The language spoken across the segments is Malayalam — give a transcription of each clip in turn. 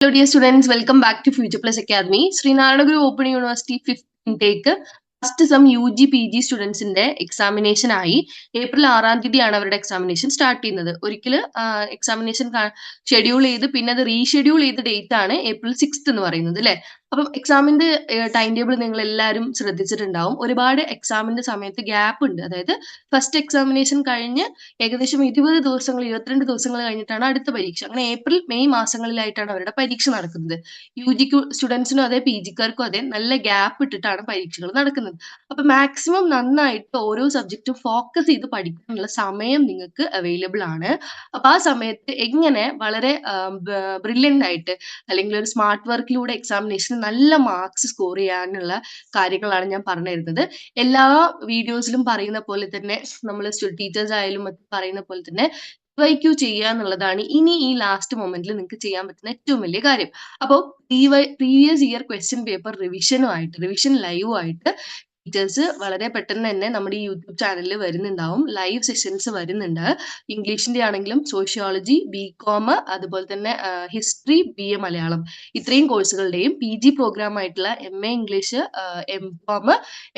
Hello, dear students. Welcome back to Future Plus Academy. Srinagarha Guru Open University 5th intake. First sem UG PG സ്റ്റുഡൻസിന്റെ എക്സാമിനേഷൻ ആയി. ഏപ്രിൽ 6-ാം തീയതിയാണ് അവരുടെ എക്സാമിനേഷൻ സ്റ്റാർട്ട് ചെയ്യുന്നത്. ഒരിക്കൽ എക്സാമിനേഷൻ ഷെഡ്യൂൾ ചെയ്ത് പിന്നെ അത് റീഷെഡ്യൂൾ ചെയ്ത ഡേറ്റ് ആണ് April 6th എന്ന് പറയുന്നത് അല്ലേ. അപ്പം എക്സാമിന്റെ ടൈം ടേബിൾ നിങ്ങൾ എല്ലാവരും ശ്രദ്ധിച്ചിട്ടുണ്ടാവും. ഒരുപാട് എക്സാമിന്റെ സമയത്ത് ഗ്യാപ്പ് ഉണ്ട്. അതായത് ഫസ്റ്റ് എക്സാമിനേഷൻ കഴിഞ്ഞ് ഏകദേശം 22 ദിവസങ്ങൾ കഴിഞ്ഞിട്ടാണ് അടുത്ത പരീക്ഷ. അങ്ങനെ ഏപ്രിൽ മെയ് മാസങ്ങളിലായിട്ടാണ് അവരുടെ പരീക്ഷ നടക്കുന്നത്. UG സ്റ്റുഡൻസിനും അതെ PGക്കാർക്കും അതെ നല്ല ഗ്യാപ്പ് ഇട്ടിട്ടാണ് പരീക്ഷകൾ നടക്കുന്നത്. അപ്പൊ മാക്സിമം നന്നായിട്ട് ഓരോ സബ്ജക്റ്റും ഫോക്കസ് ചെയ്ത് പഠിക്കാനുള്ള സമയം നിങ്ങൾക്ക് അവൈലബിൾ ആണ്. അപ്പൊ ആ സമയത്ത് എങ്ങനെ വളരെ ബ്രില്യന്റ് ആയിട്ട് അല്ലെങ്കിൽ ഒരു സ്മാർട്ട് വർക്കിലൂടെ എക്സാമിനേഷന് നല്ല മാർക്സ് സ്കോർ ചെയ്യാനുള്ള കാര്യങ്ങളാണ് ഞാൻ പറഞ്ഞു തരുന്നത്. എല്ലാ വീഡിയോസിലും പറയുന്ന പോലെ തന്നെ നമ്മൾ ടീച്ചേഴ്സ് ആയാലും മറ്റും പറയുന്ന പോലെ തന്നെ റിവൈക്യൂ ചെയ്യുക എന്നുള്ളതാണ് ഇനി ഈ ലാസ്റ്റ് മൊമെന്റിൽ നിങ്ങൾക്ക് ചെയ്യാൻ പറ്റുന്ന ഏറ്റവും വലിയ കാര്യം. അപ്പോൾ previous year question paper revision live ആയിട്ട് ടീച്ചേഴ്സ് വളരെ പെട്ടെന്ന് തന്നെ നമ്മുടെ ഈ യൂട്യൂബ് ചാനലിൽ വരുന്നുണ്ടാവും. ലൈവ് സെഷൻസ് വരുന്നുണ്ട്. ഇംഗ്ലീഷിന്റെ ആണെങ്കിലും സോഷ്യോളജി, BCom, അതുപോലെ തന്നെ ഹിസ്റ്ററി, BA മലയാളം ഇത്രയും കോഴ്സുകളുടെയും PG പ്രോഗ്രാം ആയിട്ടുള്ള MA English, MCom,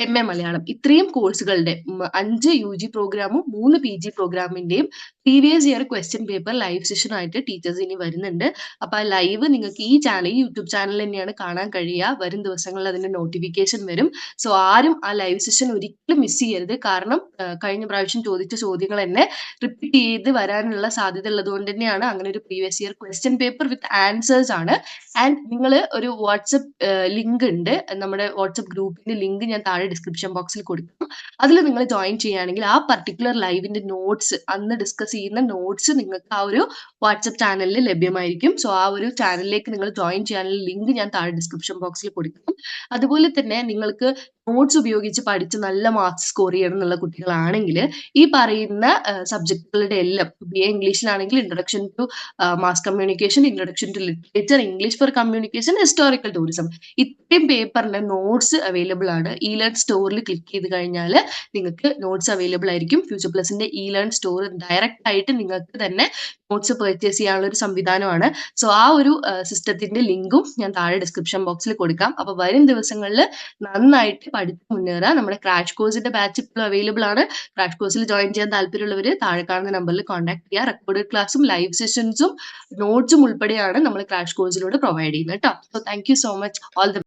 MA Malayalam ഇത്രയും കോഴ്സുകളുടെ 5 UG പ്രോഗ്രാമും 3 PG പ്രോഗ്രാമിന്റെയും previous year question paper live session ആയിട്ട് ടീച്ചേഴ്സ് ഇനി വരുന്നുണ്ട്. അപ്പൊ ആ ലൈവ് നിങ്ങൾക്ക് ഈ യൂട്യൂബ് ചാനൽ തന്നെയാണ് കാണാൻ കഴിയുക. വരും ദിവസങ്ങളിൽ അതിന്റെ നോട്ടിഫിക്കേഷൻ വരും. സോ ആരും ആ ലൈവ് സെഷൻ ഒരിക്കലും മിസ് ചെയ്യരുത്. കാരണം കഴിഞ്ഞ പ്രാവശ്യം ചോദിച്ച ചോദ്യങ്ങൾ തന്നെ റിപ്പീറ്റ് ചെയ്ത് വരാനുള്ള സാധ്യത ഉള്ളത് കൊണ്ട് തന്നെയാണ് അങ്ങനെ ഒരു previous year question paper with answers ആണ്. ആൻഡ് നിങ്ങൾ ഒരു വാട്സപ്പ് ലിങ്ക് ഉണ്ട്. നമ്മുടെ വാട്സപ്പ് ഗ്രൂപ്പിന്റെ ലിങ്ക് ഞാൻ താഴെ ഡിസ്ക്രിപ്ഷൻ ബോക്സിൽ കൊടുക്കും. അതിൽ നിങ്ങൾ ജോയിൻ ചെയ്യുകയാണെങ്കിൽ ആ പർട്ടിക്കുലർ ലൈവിന്റെ നോട്ട്സ്, അന്ന് ഡിസ്കസ് ചെയ്യുന്ന നോട്ട്സ് നിങ്ങൾക്ക് ആ ഒരു വാട്സപ്പ് ചാനലിൽ ലഭ്യമായിരിക്കും. സോ ആ ഒരു ചാനലിലേക്ക് നിങ്ങൾ ജോയിൻ ചെയ്യാനുള്ള ലിങ്ക് ഞാൻ താഴെ ഡിസ്ക്രിപ്ഷൻ ബോക്സിൽ കൊടുക്കും. അതുപോലെ തന്നെ നിങ്ങൾക്ക് നോട്ട്സ് ഉപയോഗിച്ച് പഠിച്ച് നല്ല മാർക്സ് സ്കോർ ചെയ്യണം എന്നുള്ള കുട്ടികളാണെങ്കിൽ ഈ പറയുന്ന സബ്ജക്റ്റുകളുടെ എല്ലാം BA ഇംഗ്ലീഷിലാണെങ്കിൽ introduction to mass communication, introduction to literature, English for communication, historical tourism ഇത്രയും പേപ്പറിന്റെ നോട്ട്സ് അവൈലബിൾ ആണ്. ഇ-ലേൺ സ്റ്റോറിൽ ക്ലിക്ക് ചെയ്ത് കഴിഞ്ഞാൽ നിങ്ങൾക്ക് നോട്ട്സ് അവൈലബിൾ ആയിരിക്കും. ഫ്യൂച്ചർ പ്ലസിന്റെ ഇ-ലേൺ സ്റ്റോർ ഡയറക്റ്റ് ആയിട്ട് നിങ്ങൾക്ക് തന്നെ നോട്ട്സ് പർച്ചേസ് ചെയ്യാനുള്ള ഒരു സംവിധാനമാണ്. സോ ആ ഒരു സിസ്റ്റത്തിന്റെ ലിങ്കും ഞാൻ താഴെ ഡിസ്ക്രിപ്ഷൻ ബോക്സിൽ കൊടുക്കാം. അപ്പൊ വരും ദിവസങ്ങളിൽ നന്നായിട്ട് പഠിച്ച് മുന്നേറുക. നമ്മുടെ ക്രാഷ് കോഴ്സിന്റെ ബാച്ച് ഇപ്പോഴും അവൈലബിൾ ആണ്. ക്രാഷ് കോഴ്സിൽ ജോയിൻ ചെയ്യാൻ താല്പര്യമുള്ളവർ താഴെ കാണുന്ന നമ്പറിൽ കോൺടാക്ട് ചെയ്യുക. റെക്കോർഡഡ് ക്ലാസ്സും ലൈവ് സെഷൻസും നോട്ട്സും ഉൾപ്പെടെയാണ് നമ്മൾ ക്രാഷ് കോഴ്സിലൂടെ പ്രൊവൈഡ് ചെയ്യുന്നത് കേട്ടോ. So thank you so much. All the